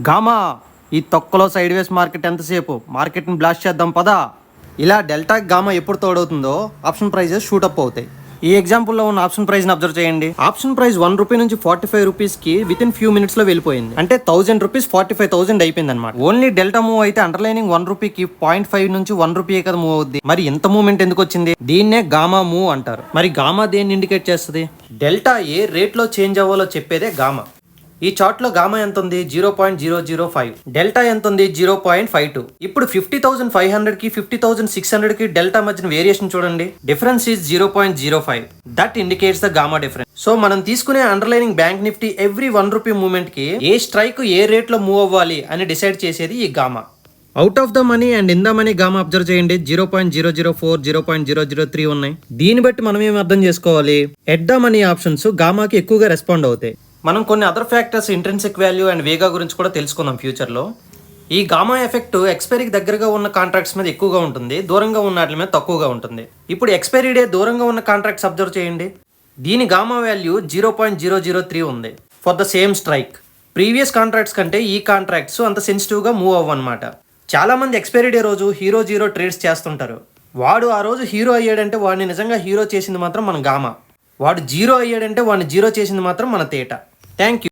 Gamma ఈ తొక్కలో side వేస్ market ఎంతసేపు మార్కెట్ని బ్లాస్ట్ చేద్దాం పదా. ఇలా డెల్టాకి గామా ఎప్పుడు తోడవుతుందో ఆప్షన్ ప్రైజెస్ షూటప్ అవుతాయి. ఈ ఎగ్జాంపుల్లో ఉన్న ఆప్షన్ ప్రైస్ని అబ్జర్వ్ చేయండి. ఆప్షన్ ప్రైస్ ₹1 నుంచి 45 రూపీస్కి విత్ ఇన్ ఫ్యూ మినిట్స్లో వెళ్ళిపోయింది. అంటే ₹1000 45,000 అయిపోయింది అనమాట. ఓన్లీ డెల్టా మూవ్ అయితే అండర్లైనింగ్ ₹1కి 0.5 నుంచి ₹1 కదా మూవ్ అవుద్ది. మరి ఇంత మూవ్మెంట్ ఎందుకు వచ్చింది? దీన్నే గామా మూవ్ అంటారు. మరి గామా దేన్ని ఇండికేట్ చేస్తుంది? డెల్టా ఏ రేట్లో చేంజ్ అవ్వాలో చెప్పేదే గామా. ఈ చార్ట్ లో గామా ఎంత ఉంది? 0.005. డెల్టా ఎంత ఉంది? 0.52. ఇప్పుడు 50,500 కి 50,600 కి డెల్టా మధ్యన వేరియేషన్ చూడండి. Difference is 0.05. That indicates da Gama difference. So మనం తీసుకునే underlining bank Nifty every ₹1 movement కి ఏ స్ట్రైక్ ఏ రేట్ లో మూవ్ అవ్వాలి అని డిసైడ్ చేసేది ఈ gamma. Out of the money and in the money gamma observe చేయండి. 0.004, 0.003 ఉన్నాయి. దీన్ని బట్టి మనం ఏం అర్థం చేసుకోవాలి? ఎట్ ద మనీ ఆప్షన్స్ గామాకి ఎక్కువగా రెస్పాండ్ అవుతాయి. మనం కొన్ని other factors intrinsic value and vega గురించి కూడా తెలుసుకుందాం ఫ్యూచర్లో. ఈ గామా ఎఫెక్ట్ ఎక్స్పైరీకి దగ్గరగా ఉన్న కాంట్రాక్ట్స్ మీద ఎక్కువగా ఉంటుంది, దూరంగా ఉన్న వాటి మీద తక్కువగా ఉంటుంది. ఇప్పుడు ఎక్స్పైరీ డే దూరంగా ఉన్న కాంట్రాక్ట్స్ అబ్జర్వ్ చేయండి. దీని గామా వాల్యూ 0.003 ఉంది for the same strike. Previous contracts కంటే ఈ కాంట్రాక్ట్స్ అంత సెన్సిటివ్గా మూవ్ అవ్వన్నమాట. చాలా మంది ఎక్స్పైరీ డే రోజు హీరో జీరో ట్రేడ్స్ చేస్తుంటారు. వాడు ఆ రోజు హీరో అయ్యాడంటే వాడిని నిజంగా హీరో చేసింది మాత్రం మన గామా. వాడు జీరో అయ్యాడంటే వాడిని జీరో చేసింది మాత్రం మన తేట. Thank you.